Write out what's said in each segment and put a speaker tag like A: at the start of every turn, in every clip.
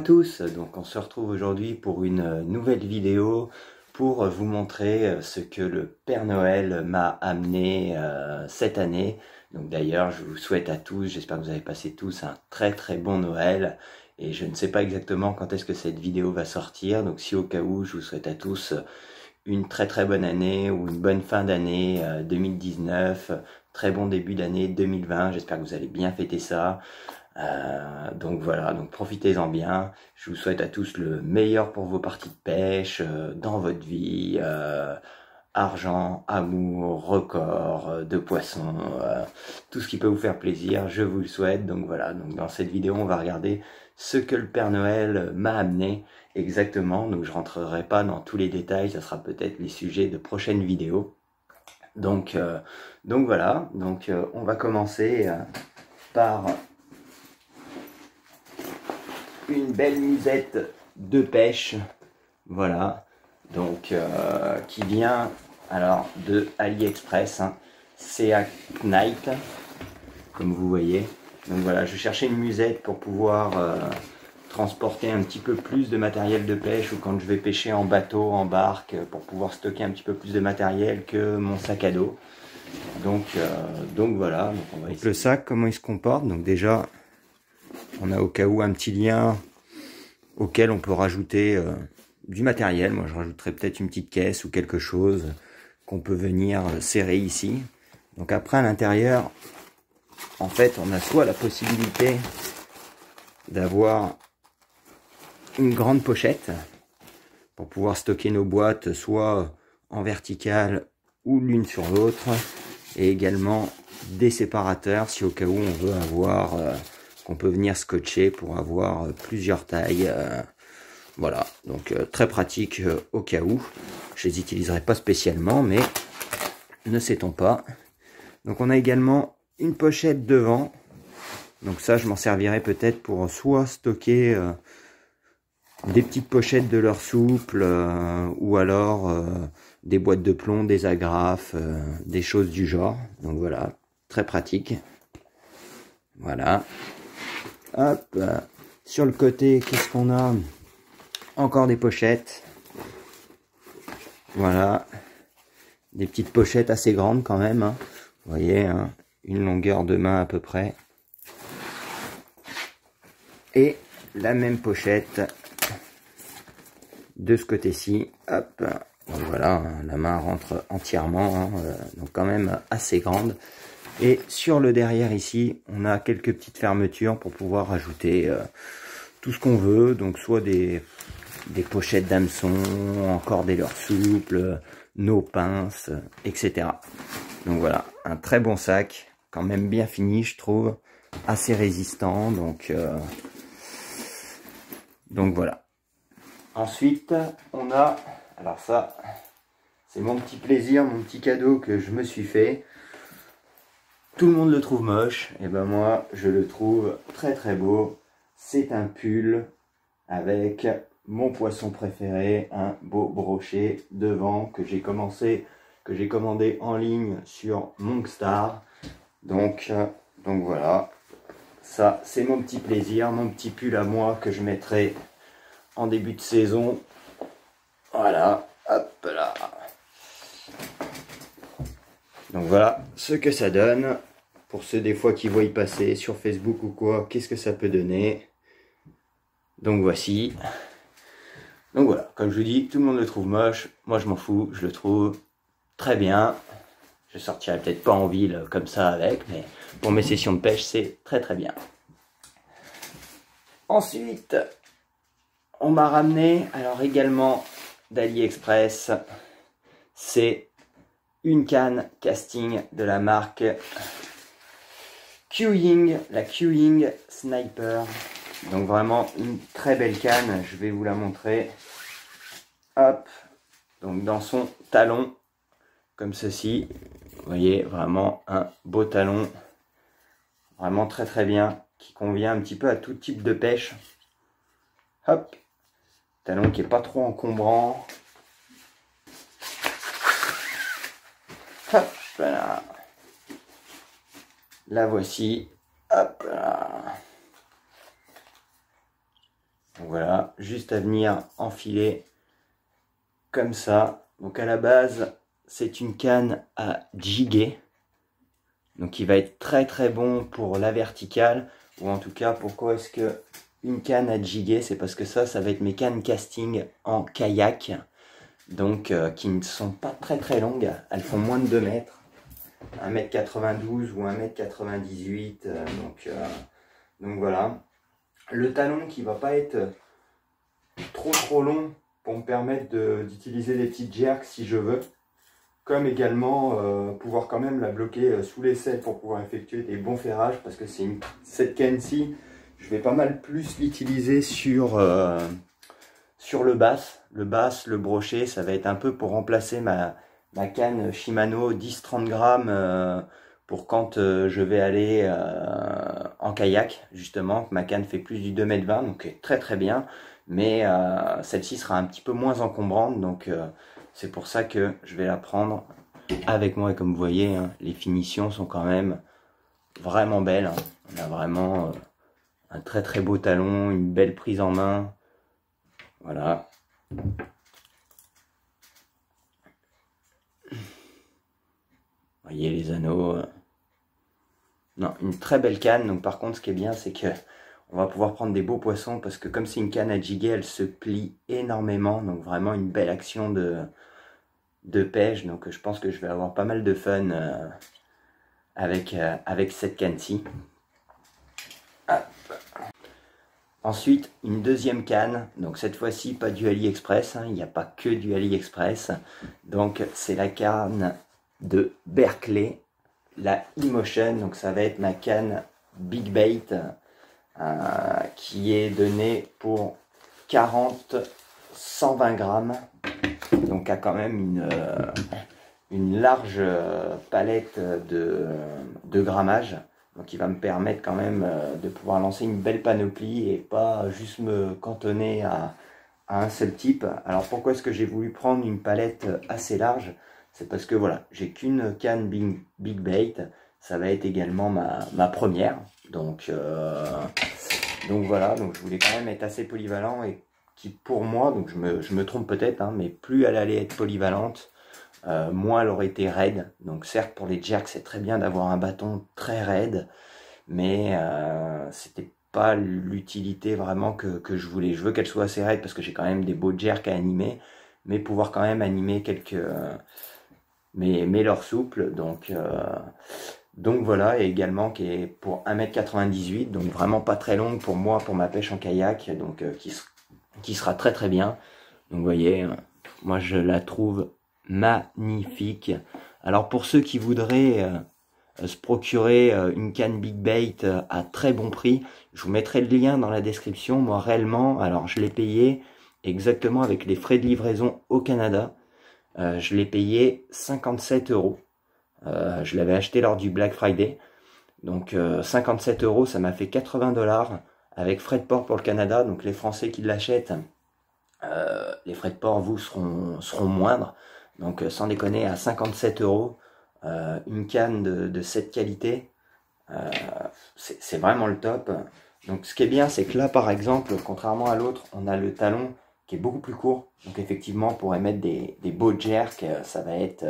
A: tous, donc on se retrouve aujourd'hui pour une nouvelle vidéo pour vous montrer ce que le Père Noël m'a amené cette année. Donc d'ailleurs je vous souhaite à tous, j'espère que vous avez passé tous un très bon Noël et je ne sais pas exactement quand est-ce que cette vidéo va sortir, donc si au cas où je vous souhaite à tous une très bonne année ou une bonne fin d'année 2019, très bon début d'année 2020, j'espère que vous allez bien fêter ça. Donc voilà, donc profitez-en bien. Je vous souhaite à tous le meilleur pour vos parties de pêche, dans votre vie, argent, amour, record de poissons, tout ce qui peut vous faire plaisir, je vous le souhaite. Donc voilà, donc dans cette vidéo, on va regarder ce que le Père Noël m'a amené exactement. Donc je rentrerai pas dans tous les détails, ça sera peut-être les sujets de prochaines vidéos. Donc voilà, donc on va commencer par une belle musette de pêche, voilà, donc qui vient alors de AliExpress, hein. C'est à Knight, comme vous voyez. Donc voilà, je cherchais une musette pour pouvoir transporter un petit peu plus de matériel de pêche, ou quand je vais pêcher en bateau, en barque, pour pouvoir stocker un petit peu plus de matériel que mon sac à dos. Donc voilà, donc on va essayer. Le sac, comment il se comporte? Donc déjà, on a au cas où un petit lien auquel on peut rajouter du matériel. Moi je rajouterais peut-être une petite caisse ou quelque chose qu'on peut venir serrer ici. Donc après à l'intérieur, en fait on a soit la possibilité d'avoir une grande pochette pour pouvoir stocker nos boîtes soit en verticale ou l'une sur l'autre, et également des séparateurs si au cas où on veut avoir qu'on peut venir scotcher pour avoir plusieurs tailles. Voilà, donc très pratique au cas où. Je les utiliserai pas spécialement, mais ne sait-on pas. Donc on a également une pochette devant. Donc ça, je m'en servirai peut-être pour soit stocker des petites pochettes de leurre souple, ou alors des boîtes de plomb, des agrafes, des choses du genre. Donc voilà, très pratique. Voilà. Hop, sur le côté, qu'est-ce qu'on a? Encore des pochettes. Voilà. Des petites pochettes assez grandes quand même, hein. Vous voyez, hein, une longueur de main à peu près. Et la même pochette de ce côté-ci. Hop. Donc voilà, hein, la main rentre entièrement, hein, donc quand même assez grande. Et sur le derrière ici, on a quelques petites fermetures pour pouvoir ajouter tout ce qu'on veut. Donc soit des pochettes d'hameçon, encore des leurres souples, nos pinces, etc. Donc voilà, un très bon sac, quand même bien fini je trouve, assez résistant, donc voilà. Ensuite on a, alors ça c'est mon petit plaisir, mon petit cadeau que je me suis fait. Tout le monde le trouve moche, et ben moi je le trouve très beau. C'est un pull avec mon poisson préféré, un beau brochet devant que j'ai commandé en ligne sur Monkstar. Donc voilà, ça c'est mon petit plaisir, mon petit pull à moi que je mettrai en début de saison. Voilà, hop là. Donc voilà ce que ça donne. Pour ceux des fois qui voient y passer sur Facebook ou quoi, qu'est-ce que ça peut donner. Donc voici. Donc voilà, comme je vous dis, tout le monde le trouve moche. Moi je m'en fous, je le trouve très bien. Je sortirai peut-être pas en ville comme ça avec, mais pour mes sessions de pêche, c'est très bien. Ensuite, on m'a ramené, alors également d'AliExpress, c'est une canne casting de la marque Q-Ying, la Q-Ying Sniper. Donc vraiment une très belle canne, je vais vous la montrer. Hop, donc dans son talon, comme ceci. Vous voyez, vraiment un beau talon, vraiment très bien, qui convient un petit peu à tout type de pêche. Hop, talon qui est pas trop encombrant. Hop, voilà. La voici. Hop là. Donc voilà, juste à venir enfiler comme ça. Donc à la base, c'est une canne à jiguer. Donc il va être très très bon pour la verticale. Ou en tout cas, pourquoi est-ce que une canne à jiguer? C'est parce que ça va être mes cannes casting en kayak. Donc qui ne sont pas très très longues. Elles font moins de 2 mètres. 1,92 m ou 1,98 m. Donc voilà. Le talon qui va pas être trop long pour me permettre d'utiliser des petites jerks si je veux. Comme également pouvoir quand même la bloquer sous les selles pour pouvoir effectuer des bons ferrages. Parce que cette canne-ci, je vais pas mal plus l'utiliser sur le bass. Le brochet, ça va être un peu pour remplacer ma canne Shimano 10-30 grammes pour quand je vais aller en kayak, justement. Ma canne fait plus du 2,20 m, donc très très bien. Mais celle-ci sera un petit peu moins encombrante, donc c'est pour ça que je vais la prendre avec moi. Et comme vous voyez, hein, les finitions sont quand même vraiment belles. Hein. On a vraiment un très très beau talon, une belle prise en main. Voilà. Voyez les anneaux. Non, une très belle canne. Donc par contre, ce qui est bien, c'est que on va pouvoir prendre des beaux poissons parce que comme c'est une canne à jiguer, elle se plie énormément. Donc vraiment une belle action de pêche. Donc je pense que je vais avoir pas mal de fun avec cette canne-ci. Ensuite, une deuxième canne. Donc cette fois-ci, pas du AliExpress. Hein, il n'y a pas que du AliExpress. Donc c'est la canne de Berkley, la E-Motion. Donc ça va être ma canne Big Bait qui est donnée pour 120 grammes. Donc a quand même une large palette de grammage. Donc il va me permettre quand même de pouvoir lancer une belle panoplie et pas juste me cantonner à un seul type. Alors pourquoi est-ce que j'ai voulu prendre une palette assez large? C'est parce que voilà, j'ai qu'une canne Big Bait. Ça va être également ma première. Donc voilà, donc je voulais quand même être assez polyvalent et qui pour moi, donc je me trompe peut-être, hein, mais plus elle allait être polyvalente, moins elle aurait été raide. Donc certes pour les jerks c'est très bien d'avoir un bâton très raide, mais c'était pas l'utilité vraiment que je voulais. Je veux qu'elle soit assez raide parce que j'ai quand même des beaux jerks à animer, mais pouvoir quand même animer quelques mes leurres souples. Donc voilà, et également qui est pour 1,98 m, donc vraiment pas très longue pour moi, pour ma pêche en kayak, donc qui sera très très bien. Donc vous voyez, moi je la trouve magnifique. Alors pour ceux qui voudraient se procurer une canne Big Bait à très bon prix, je vous mettrai le lien dans la description. Moi réellement, alors je l'ai payé exactement avec les frais de livraison au Canada. Je l'ai payé 57 €. Je l'avais acheté lors du Black Friday. Donc 57 €, ça m'a fait 80 $ avec frais de port pour le Canada. Donc les Français qui l'achètent, les frais de port vous seront moindres. Donc sans déconner, à 57 €, une canne de cette qualité, c'est vraiment le top. Donc ce qui est bien, c'est que là par exemple, contrairement à l'autre, on a le talon qui est beaucoup plus court. Donc effectivement, pour émettre des beaux jerks, ça va être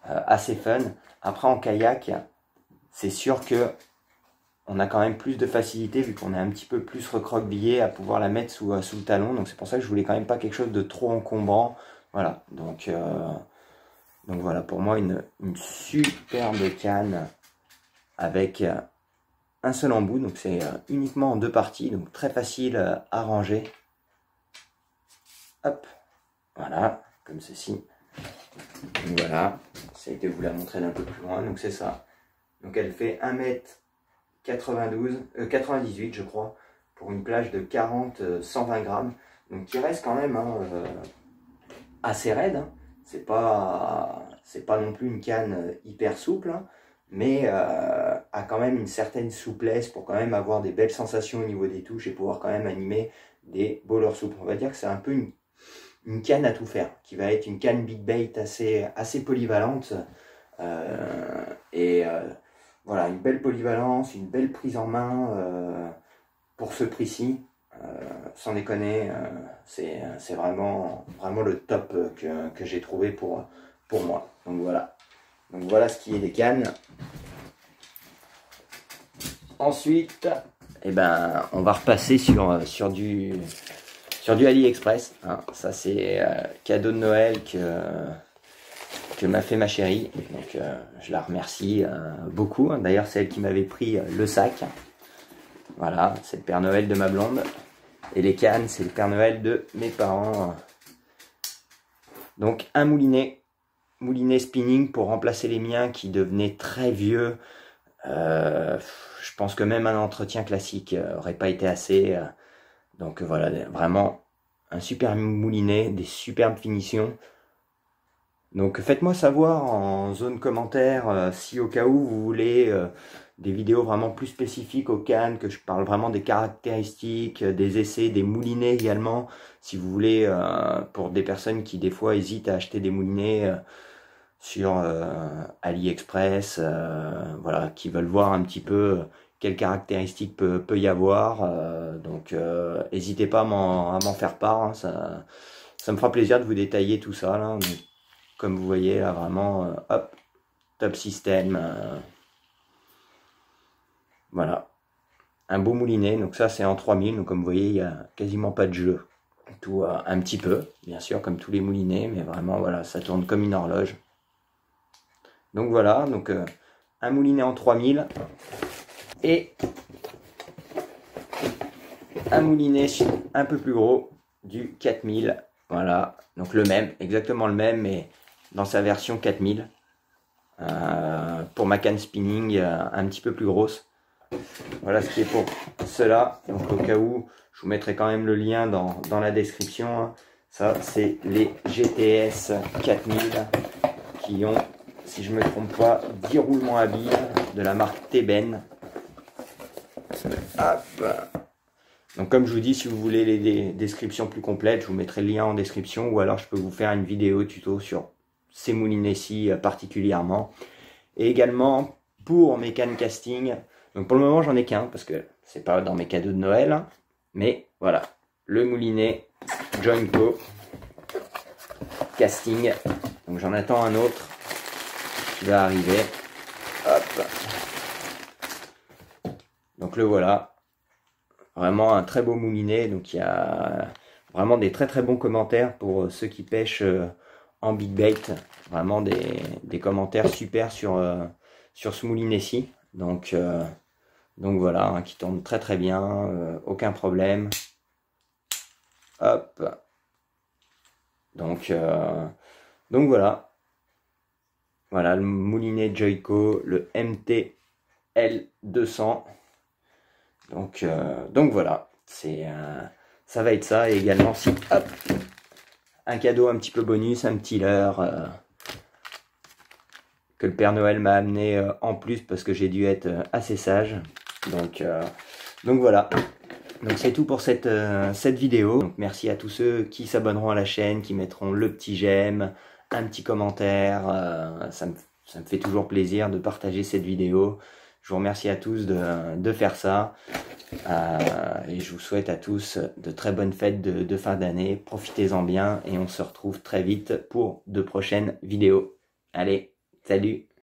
A: assez fun. Après en kayak, c'est sûr que on a quand même plus de facilité vu qu'on est un petit peu plus recroquevillé à pouvoir la mettre sous le talon. Donc c'est pour ça que je voulais quand même pas quelque chose de trop encombrant. Voilà, donc voilà, pour moi une superbe canne avec un seul embout. Donc c'est uniquement en 2 parties, donc très facile à ranger. Hop, voilà, comme ceci. Donc voilà, ça a été vous la montrer d'un peu plus loin. Donc c'est ça. Donc elle fait 1,98 m je crois, pour une plage de 120 grammes. Donc qui reste quand même assez raide. Hein. C'est pas non plus une canne hyper souple, hein, mais a quand même une certaine souplesse pour quand même avoir des belles sensations au niveau des touches et pouvoir quand même animer des beaux leurres souples. On va dire que c'est un peu une canne à tout faire, qui va être une canne Big Bait assez polyvalente. Voilà, une belle polyvalence, une belle prise en main pour ce prix-ci. sans déconner, c'est vraiment le top que j'ai trouvé pour moi. Donc voilà ce qui est des cannes. Ensuite, eh ben, on va repasser sur du AliExpress. Hein. Ça, c'est cadeau de Noël que m'a fait ma chérie. Donc, je la remercie beaucoup. D'ailleurs, c'est elle qui m'avait pris le sac. Voilà, c'est le Père Noël de ma blonde. Et les cannes, c'est le Père Noël de mes parents. Donc, un moulinet spinning pour remplacer les miens qui devenaient très vieux. Je pense que même un entretien classique aurait pas été assez. Donc voilà, vraiment un super moulinet, des superbes finitions. Donc faites-moi savoir en zone commentaire si au cas où vous voulez des vidéos vraiment plus spécifiques aux cannes, que je parle vraiment des caractéristiques, des essais, des moulinets également. Si vous voulez, pour des personnes qui des fois hésitent à acheter des moulinets sur AliExpress, voilà, qui veulent voir un petit peu quelles caractéristiques peut y avoir. Donc n'hésitez pas à m'en faire part. Hein, ça me fera plaisir de vous détailler tout ça. Là. Donc, comme vous voyez, là, vraiment, hop, top système. Voilà. Un beau moulinet. Donc ça, c'est en 3000. Donc comme vous voyez, il n'y a quasiment pas de jeu. Tout un petit peu, bien sûr, comme tous les moulinets. Mais vraiment, voilà, ça tourne comme une horloge. Donc voilà, donc un moulinet en 3000 et un moulinet un peu plus gros du 4000. Voilà, donc le même, exactement le même, mais dans sa version 4000. Pour ma canne spinning un petit peu plus grosse. Voilà ce qui est pour cela. Donc au cas où, je vous mettrai quand même le lien dans la description. Hein. Ça, c'est les GTS 4000 qui ont, si je ne me trompe pas, 10 roulements à billes de la marque Teben. Hop. Donc comme je vous dis, si vous voulez les descriptions plus complètes, je vous mettrai le lien en description, ou alors je peux vous faire une vidéo tuto sur ces moulinets-ci particulièrement. Et également pour mes cannes casting. Donc pour le moment j'en ai qu'un parce que c'est pas dans mes cadeaux de Noël. Hein, mais voilà, le moulinet Joinco casting. Donc j'en attends un autre qui va arriver. Hop. Donc le voilà. Vraiment un très beau moulinet. Donc il y a vraiment des très très bons commentaires pour ceux qui pêchent en big bait. Vraiment des commentaires super sur ce moulinet-ci. Donc voilà, hein, qui tourne très très bien. Aucun problème. Hop. Donc voilà. Voilà le moulinet Joico, le MT-L200. Donc voilà, ça va être ça. Et également, si, hop, un cadeau un petit peu bonus, un petit leurre que le Père Noël m'a amené en plus parce que j'ai dû être assez sage. Donc voilà. Donc c'est tout pour cette vidéo. Donc merci à tous ceux qui s'abonneront à la chaîne, qui mettront le petit j'aime, un petit commentaire. Ça me fait toujours plaisir de partager cette vidéo. Je vous remercie à tous de faire ça. Et je vous souhaite à tous de très bonnes fêtes de fin d'année. Profitez-en bien et on se retrouve très vite pour de prochaines vidéos. Allez, salut!